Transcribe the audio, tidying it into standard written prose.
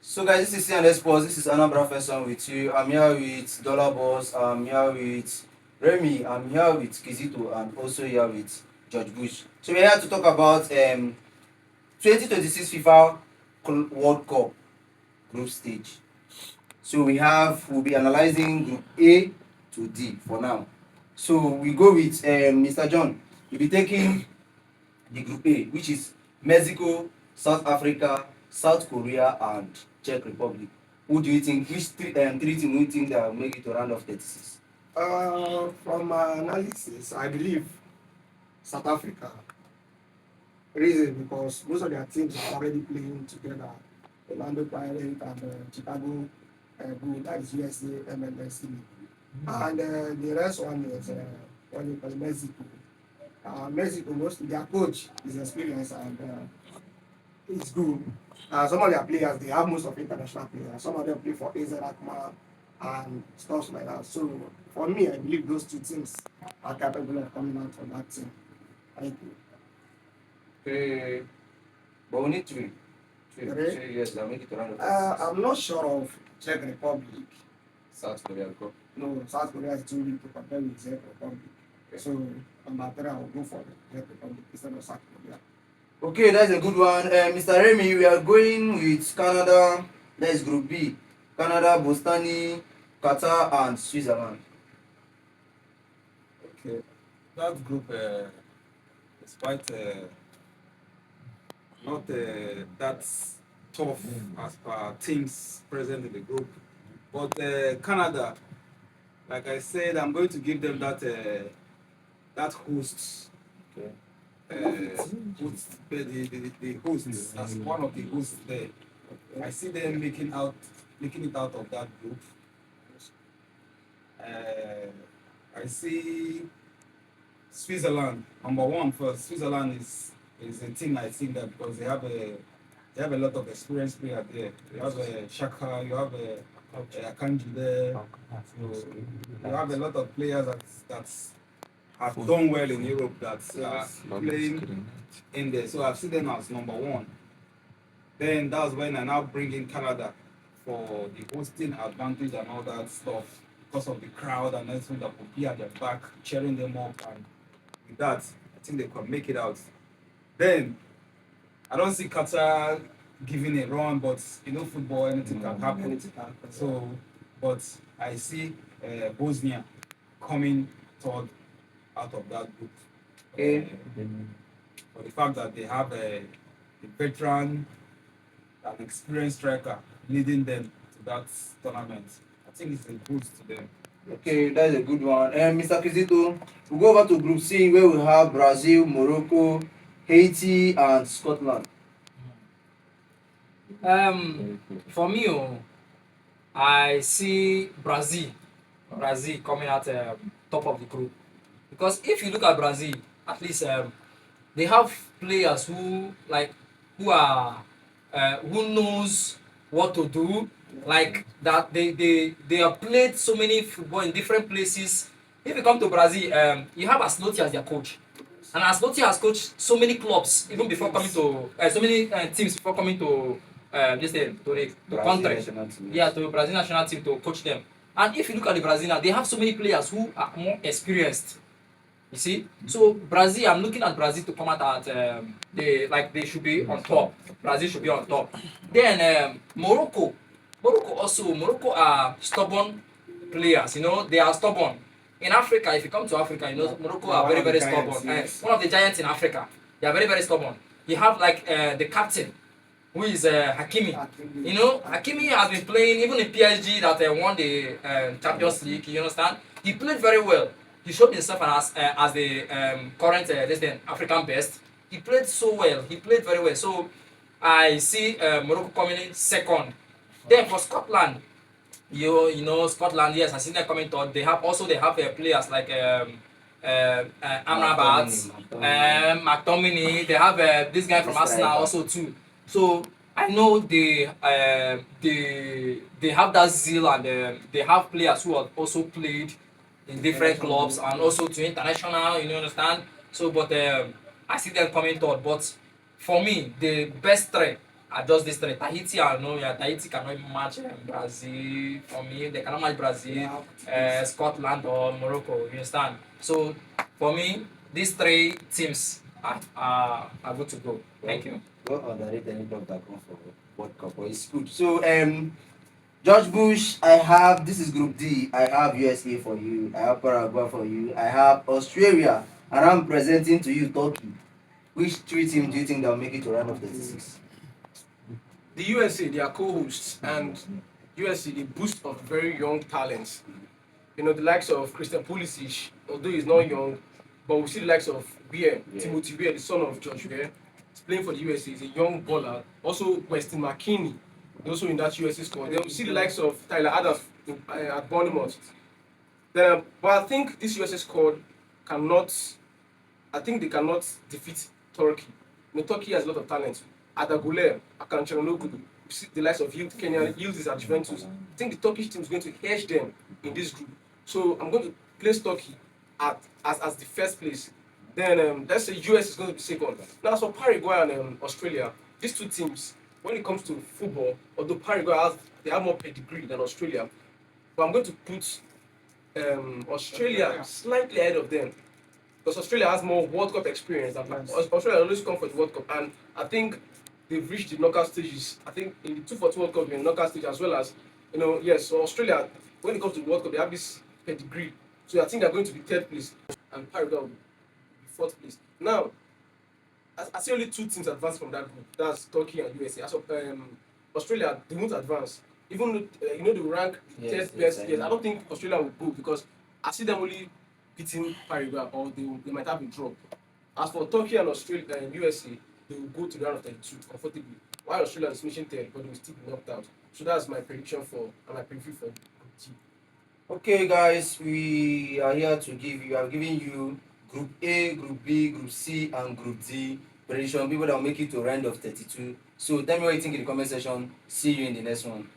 So guys, this is CNS Sports. This is Anambra Person with you. I'm here with Dollar Boss. I'm here with Remy. I'm here with Kizito, and also here with George Bush. So we're here to talk about 2026 FIFA World Cup group stage. So we'll be analyzing group A to D for now. So we go with Mr. John. You'll be taking the group A, which is Mexico, South Africa, South Korea, and Czech Republic. Who do you think? Which three teams do you think that will make it to round of 36? From my analysis, I believe South Africa. Reason because most of their teams are already playing together. Orlando Pirates and Chicago Bull, that is USA MLSC. And the rest one is what you call Mexico. Mexico, mostly their coach is experienced and it's good. Some of their players, they have most of international players. Some of them play for AZ Alkmaar and stuff like that. So for me, I believe those two teams are capable of coming out from that team. Thank you. Okay, but we need three. Three yes, that make it to round of 36. I'm not sure of Czech Republic. South Korea go. No, South Korea is too weak to compare with Czech Republic. Okay. So number three, I will go for the Czech Republic instead of South Korea. Okay, that's a good one. Mr. Remy, we are going with Canada. That is Group B. Canada, Bostani, Qatar, and Switzerland. Okay, that group is quite not that tough as per teams present in the group. But Canada, like I said, I'm going to give them that host. Okay. Host, the hosts as one of the hosts there. I see them making it out of that group. I see Switzerland number one first. Switzerland is a team I think that because they have a lot of experienced players there. You have Shaka, you have Akanji there. So you have a lot of players that have done well in Europe that are playing in there. So I've seen them as number one. Then that's when I now bring in Canada for the hosting advantage and all that stuff because of the crowd and everything that will be at their back, cheering them up, and with that, I think they can make it out. Then I don't see Qatar giving a run, but football, anything can happen. Anything can happen. So, but I see Bosnia coming third out of that group. Okay. For the fact that they have a veteran, an experienced striker leading them to that tournament. I think it's a boost to them. Okay, that's a good one. Mr. Kizito, we'll go over to Group C where we have Brazil, Morocco, Haiti, and Scotland. For me, I see Brazil coming at top of the group because if you look at Brazil, at least they have players who knows what to do, like that they have played so many football in different places. If you come to Brazil, you have Ancelotti as their coach, and Ancelotti has coached so many clubs even before coming to so many teams before coming to this thing to the country. national team. Yeah, to Brazil national team to coach them. And if you look at the Brazil now, they have so many players who are more experienced. You see, so Brazil, I'm looking at Brazil to come out at they should be on top. Brazil should be on top. Then Morocco are stubborn players. They are stubborn. In Africa, if you come to Africa, Morocco are very very stubborn. Giants, yes. One of the giants in Africa. They are very very stubborn. You have the captain, who is Hakimi. Hakimi has been playing even in PSG that won the Champions League. You understand? He played very well. He showed himself as the current African best. He played so well. He played very well. So I see Morocco coming in second. Then for Scotland, Scotland. Yes, I see them coming third. They have players like Amrabat, McTominay. They have this guy from Arsenal also too. So I know they have that zeal and they have players who have also played in different clubs and also to international. You understand? So, but I see them coming third. But for me, the best three are just this three. Tahiti, I know, yeah, Tahiti cannot even match Brazil for me. They cannot match Brazil, Scotland or Morocco. You understand? So for me, these three teams are good to go. Thank you. Go underrate any club that come for World Cup, but it's good. So George Bush, I have this is Group D. I have USA for you. I have Paraguay for you. I have Australia, and I'm presenting to you Turkey. Which three teams do you think that will make it to round of 36? The USA, they are co-hosts, and USA, they boost of very young talents. You know, the likes of Christian Pulisic, although he's not young, but we see the likes of Weah, Yeah. Timothy Weah, the son of George Weah. He's playing for the USA. He's a young baller. Also, Weston McKinney, also in that USA squad. Then we see the likes of Tyler Adams at Bournemouth. Then, but I think this USA squad cannot. I think they cannot defeat Turkey. You know, Turkey has a lot of talent. Adagule, Akan Çalhanoğlu, the likes of Yield Kenya, Yield is at Juventus. I think the Turkish team is going to hedge them in this group. So I'm going to place Turkey as the first place. Then let's say US is going to be second. Now, so Paraguay and Australia, these two teams, when it comes to football, although Paraguay they have more pedigree than Australia, but I'm going to put Australia slightly ahead of them because Australia has more World Cup experience. Australia always come for the World Cup, and I think they've reached the knockout stages. I think in the 242 World Cup, they're in the knockout stage as well as, you know, yes. So Australia, when it comes to the World Cup, they have this pedigree. So I think they're going to be third place, and Paraguay will be fourth place. Now, I see only two teams advance from that group. That's Turkey and USA. As of Australia, they won't advance. Even though, you know, they will rank the Yes, third yes, best. I Yes, know. I don't think Australia will go because I see them only beating Paraguay or they might have a draw. As for Turkey and Australia and USA, they will go to the round of 32 comfortably. While Australia is finishing third, but they will still be knocked out. So that's my prediction for and my preview for Group G. Okay, guys, we are here to give you. I've given you Group A, Group B, Group C, and Group D prediction. People that will make it to round of 32. So tell me what you think in the comment section. See you in the next one.